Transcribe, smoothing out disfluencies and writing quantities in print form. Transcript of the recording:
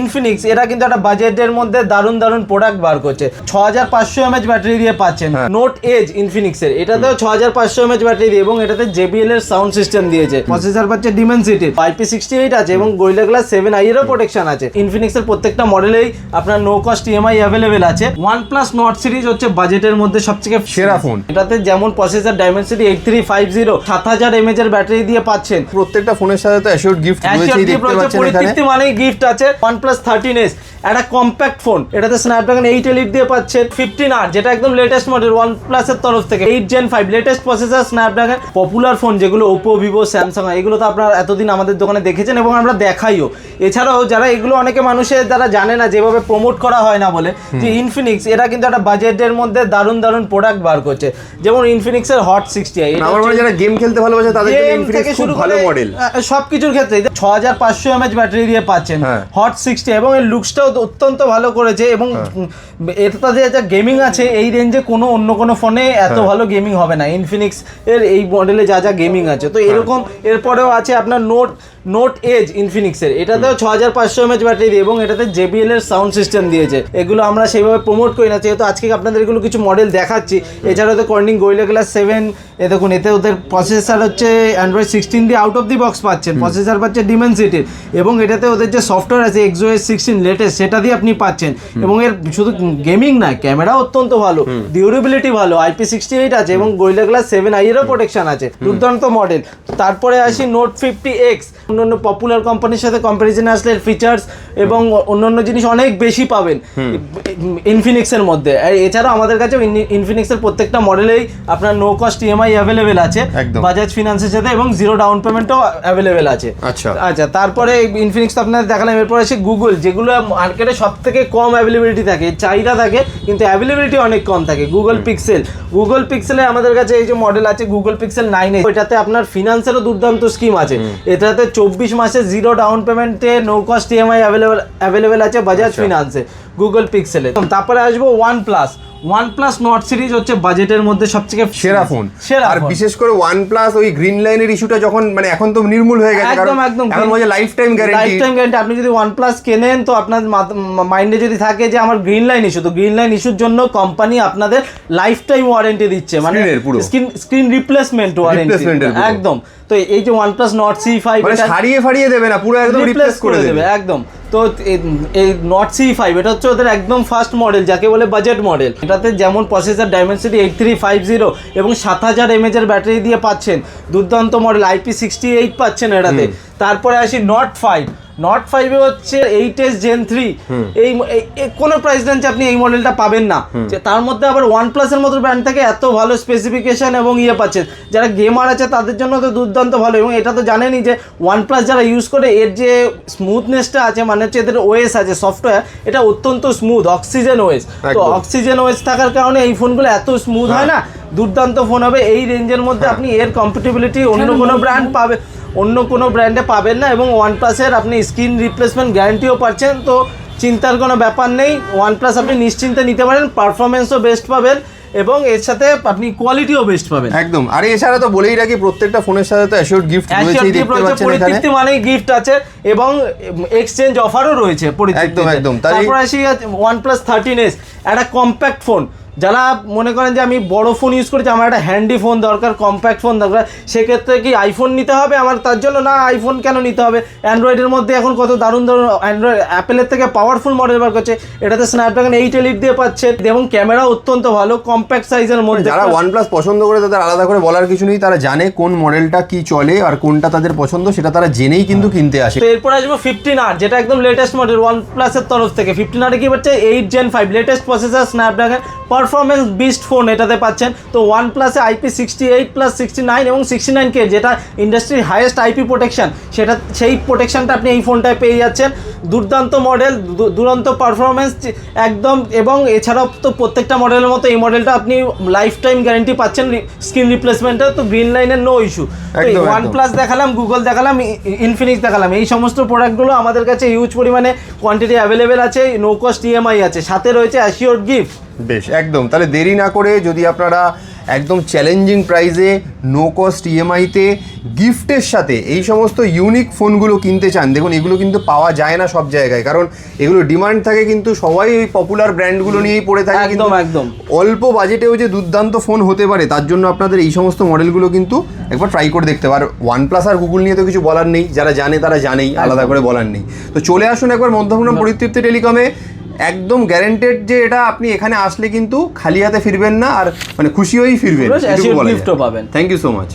Infinix এরা কিন্তু একটা বাজেটের মধ্যে দারুণ দারুণ প্রোডাক্ট বার করছে। 6500 mAh ব্যাটারি দিয়ে পাচ্ছেন নোট এজ ইনফিনিক্সের, এটাতেও 6500 mAh ব্যাটারি দিয়ে এবং এটাতে JBL এর সাউন্ড সিস্টেম দিয়েছে। প্রসেসর পাচ্ছে ডিমেনসিটি, IP68 আছে এবং গোরিলা গ্লাস 7i এরও প্রোটেকশন আছে। ইনফিনিক্সের প্রত্যেকটা মডেলেই আপনার নো কস্ট EMI অ্যাভেলেবেল আছে। OnePlus Nord সিরিজ হচ্ছে বাজেটের মধ্যে সবথেকে সেরা ফোন। এটাতে যেমন প্রসেসর ডাইমেনসিটি 8350 7000 mAh এর ব্যাটারি দিয়ে পাচ্ছেন। প্রত্যেকটা ফোনের সাথে তো অ্যাশিওরড গিফট রয়েছে, দেখতে পাচ্ছেন এখানে। পরিতৃপ্তি মানেই গিফট আছে। OnePlus 13s একটা কম্প্যাক্ট ফোন, এটাতে স্ন্যাপড্রাগন 8 এলিট দিয়ে পাচ্ছেন। 15R যেটা একদম লেটেস্ট মডেল OnePlus এর তরফ থেকে, 8 Gen 5 latest processor Snapdragon. Popular phone যেগুলো Oppo, Vivo, Samsung, এগুলো তো আপনারা এতদিন আমাদের দোকানে দেখেছেন এবং আমরা দেখাইও। এছাড়াও যারা এগুলো অনেকে মানুষের যারা জানে না, যেভাবে প্রমোট করা হয় না বলে, যে ইনফিনিক্স এরা কিন্তু একটা বাজেটের মধ্যে দারুণ দারুণ প্রোডাক্ট বার করছে। যেমন ইনফিনিক্সের হট 60i, আমার মনে হয় যারা গেম খেলতে ভালোবাসে তাদের জন্য ইনফিনিক্স খুব ভালো মডেল। সবকিছুর ক্ষেত্রে 6500 mAh ব্যাটারি দিয়ে পাচ্ছেন হট 60 এবং এর লুকসটাও অত্যন্ত ভালো করেছে। এবং এটাতে যা গেমিং আছে এই রেঞ্জে অন্য কোনো ফোনে এত ভালো গেমিং হবে না। ইনফিনিক্স এর এই মডেলে যা গেমিং আছে তো এরকম। এরপরেও আছে আপনার নোট এজ ইনফিনিক্সের, এটাতেও 6500 mAh ব্যাটারি দিয়ে এবং এটাতে JBL এর সাউন্ড সিস্টেম দিয়েছে। এগুলো আমরা সেইভাবে প্রমোট করি না, যেহেতু আজকে আপনাদের এগুলো কিছু মডেল দেখাচ্ছি। এছাড়াও তো কর্নিং গোরিলা গ্লাস 7, এ দেখুন এতে ওদের প্রসেসর হচ্ছে Android 16 দিয়ে আউট অফ দি বক্স পাচ্ছেন। প্রসেসর পাচ্ছে ডিমেনসিটির এবং এটাতে ওদের যে সফটওয়্যার আছে XOS 16 লেটেস্ট, সেটা দিয়ে আপনি পাচ্ছেন। এবং এর শুধু গেমিং না, ক্যামেরা অত্যন্ত ভালো, ডিউরেবিলিটি ভালো, IP68 আছে এবং গোরিলা গ্লাস 7i এরও প্রোটেকশন আছে। দুর্দান্ত মডেল। তারপরে আসি নোট 50X, অন্যান্য পপুলার কোম্পানির সাথে কম্পারিজনে আসলে ফিচার্স এবং অন্যান্য জিনিস অনেক বেশি পাবেন ইনফিনিক্সের মধ্যে। এছাড়াও আমাদের কাছে ইনফিনিক্সের প্রত্যেকটা মডেলেই আপনার নো কস্ট EMI অ্যাভেলেবেল আছে বাজাজ ফিনান্সের সাথে এবং জিরো ডাউন পেমেন্টও অ্যাভেলেবেল আছে। আচ্ছা, তারপরে ইনফিনিক্স তো আপনাদের দেখালাম। এরপর আছে গুগল, যেগুলো মার্কেটে সব থেকে কম অ্যাভেলেবিলিটি থাকে, চাহিদা থাকে কিন্তু অ্যাভেলেবিলিটি অনেক কম থাকে। গুগল পিক্সেলে আমাদের কাছে এই যে মডেল আছে গুগল পিক্সেল 9, এটাতে আপনার ফিনান্সেরও দুর্দান্ত স্কিম আছে। এটাতে 24 মাসে জিরো ডাউন পেমেন্টে নো কস্ট EMI অ্যাভেলেবেল আছে বাজাজ ফিনান্সে গুগল পিক্সেলে। তারপরে আসবো OnePlus Nord সিরিজ হচ্ছে বাজেটের মধ্যে সবথেকে সেরা ফোন। আর বিশেষ করে OnePlus ওই গ্রিন লাইনের ইস্যুটা যখন মানে এখন তো নির্মূল হয়ে গেছে, কারণ এখন বলে লাইফ টাইম গ্যারান্টি। আপনি যদি OnePlus কেনেন তো আপনার মাইন্ডে যদি থাকে যে আমার গ্রিন লাইন ইস্যু, তো গ্রিন লাইন ইস্যুর জন্য কোম্পানি আপনাদের লাইফ টাইম ওয়ারেন্টি দিচ্ছে, মানে স্ক্রিন রিপ্লেসমেন্ট ওয়ারেন্টি একদম। তো এই যে OnePlus Nord C5 মানে ফাড়িয়ে দেবে না, পুরো একদম রিপ্লেস করে দেবে একদম। তো এই Nord C5 এটা হচ্ছে ওদের একদম ফার্স্ট মডেল, যাকে বলে বাজেট মডেল। এটাতে যেমন প্রসেসর ডাইমেনসিটি 8350 এবং 7000 mAh এর ব্যাটারি দিয়ে পাচ্ছেন। দুর্দান্ত মডেল, IP68 পাচ্ছেন এটাতে। তারপরে আসি Nord 5 হচ্ছে 8s Gen 3, এই কোনো প্রাইস রেঞ্জে আপনি এই মডেলটা পাবেন না। তার মধ্যে আবার OnePlus এর মতো ব্র্যান্ড থেকে এত ভালো স্পেসিফিকেশন এবং পাচ্ছেন। যারা গেমার আছে তাদের জন্য তো দুর্দান্ত ভালো। এবং এটা তো জানেনই যে OnePlus যারা ইউজ করে এর যে স্মুথনেসটা আছে, মানে হচ্ছে এদের OS আছে সফটওয়্যার, এটা অত্যন্ত স্মুথ, অক্সিজেন OS। তো অক্সিজেন OS থাকার কারণে এই ফোনগুলো এত স্মুথ হয় না, দুর্দান্ত ফোন হবে এই রেঞ্জের মধ্যে। আপনি এর কম্পিটিবিলিটি অন্য কোনো ব্র্যান্ডে পাবেন না। এবং OnePlus-এর আপনি স্ক্রিন রিপ্লেসমেন্ট গ্যারান্টিও পাচ্ছেন, তো চিন্তার কোনো ব্যাপার নেই। OnePlus আপনি নিশ্চিন্তে নিতে পারেন, পারফরমেন্সও বেস্ট পাবেন এবং এর সাথে আপনি কোয়ালিটিও বেস্ট পাবেন একদম। আর এছাড়া তো বলেই রাখি প্রত্যেকটা ফোনের সাথে তো অ্যাশিওরড গিফট রয়েছে, দেখতে পাচ্ছেন এখানে। পরিতৃপ্তি মানেই গিফট আছে এবং এক্সচেঞ্জ অফারও রয়েছে পরিতৃপ্তি। একদম। তারপর আসি OnePlus 13s, একটা কম্প্যাক্ট ফোন। যারা মনে করেন যে আমি বড় ফোন ইউজ করেছি, আমার একটা হ্যান্ডি ফোন দরকার, কম্প্যাক্ট ফোন দরকার, সেক্ষেত্রে কি আইফোন নিতে হবে আমার? তার জন্য না, আইফোন কেন নিতে হবে? অ্যান্ড্রয়েডের মধ্যে এখন কত দারুণ অ্যান্ড্রয়েড অ্যাপেলের থেকে পাওয়ারফুল মডেল বার করছে। এটাতে স্ন্যাপড্রাগন 8 এলিট দিয়ে পাচ্ছে এবং ক্যামেরা অত্যন্ত ভালো, কম্প্যাক্ট সাইজের মধ্যে। যারা OnePlus পছন্দ করে তাদের আলাদা করে বলার কিছু নেই, তারা জানে কোন মডেলটা কি চলে আর কোনটা তাদের পছন্দ, সেটা তারা জেনেই কিন্তু কিনতে আসে। তো এরপর আসবো 15R, যেটা একদম লেটেস্ট মডেল OnePlus এর তরফ থেকে। 15R কি পাচ্ছে 8 Gen 5 latest processor Snapdragon, performance beast phone এটাতে পাচ্ছেন। তো OnePlus-এ IP68+69 এবং 69K, যেটা ইন্ডাস্ট্রির হাইয়েস্ট IP প্রোটেকশন, সেই প্রোটেকশনটা আপনি এই ফোনটায় পেয়ে যাচ্ছেন। দুর্দান্ত মডেল, দুরন্ত পারফরমেন্স একদম। এবং এছাড়াও তো প্রত্যেকটা মডেলের মতো এই মডেলটা আপনি লাইফ টাইম গ্যারান্টি পাচ্ছেন স্ক্রিন রিপ্লেসমেন্টের। তো গ্রিন লাইনের নো ইস্যু। OnePlus দেখালাম, গুগল দেখালাম, ইনফিনিক্স দেখালাম, এই সমস্ত প্রোডাক্টগুলো আমাদের কাছে হিউজ পরিমাণে কোয়ান্টিটি অ্যাভেলেবেল আছে, নো কস্ট EMI আছে, সাথে রয়েছে অ্যাশিওরড গিফট। বেশ, একদম। তাহলে দেরি না করে যদি আপনারা একদম চ্যালেঞ্জিং প্রাইসে, নো কস্ট ইএমআইতে, গিফটের সাথে এই সমস্ত ইউনিক ফোনগুলো কিনতে চান, দেখুন এগুলো কিন্তু পাওয়া যায় না সব জায়গায়, কারণ এগুলো ডিমান্ড থাকে কিন্তু সবাই ওই পপুলার ব্র্যান্ডগুলো নিয়েই পড়ে থাকে। একদম একদম অল্প বাজেটেও যে দুর্দান্ত ফোন হতে পারে তার জন্য আপনাদের এই সমস্ত মডেলগুলো কিন্তু একবার ট্রাই করে দেখতে পারে। OnePlus আর গুগল নিয়ে তো কিছু বলার নেই, যারা জানে তারা জানেই, আলাদা করে বলার নেই। তো চলে আসুন একবার মধ্যমগ্রাম পরিতৃপ্তি টেলিকমে, একদম গ্যারান্টেড যে এটা আপনি এখানে আসলে কিন্তু খালি হাতে ফিরবেন না, আর মানে খুশি হয়েই ফিরবেন। গিফটও পাবেন। Thank you so much.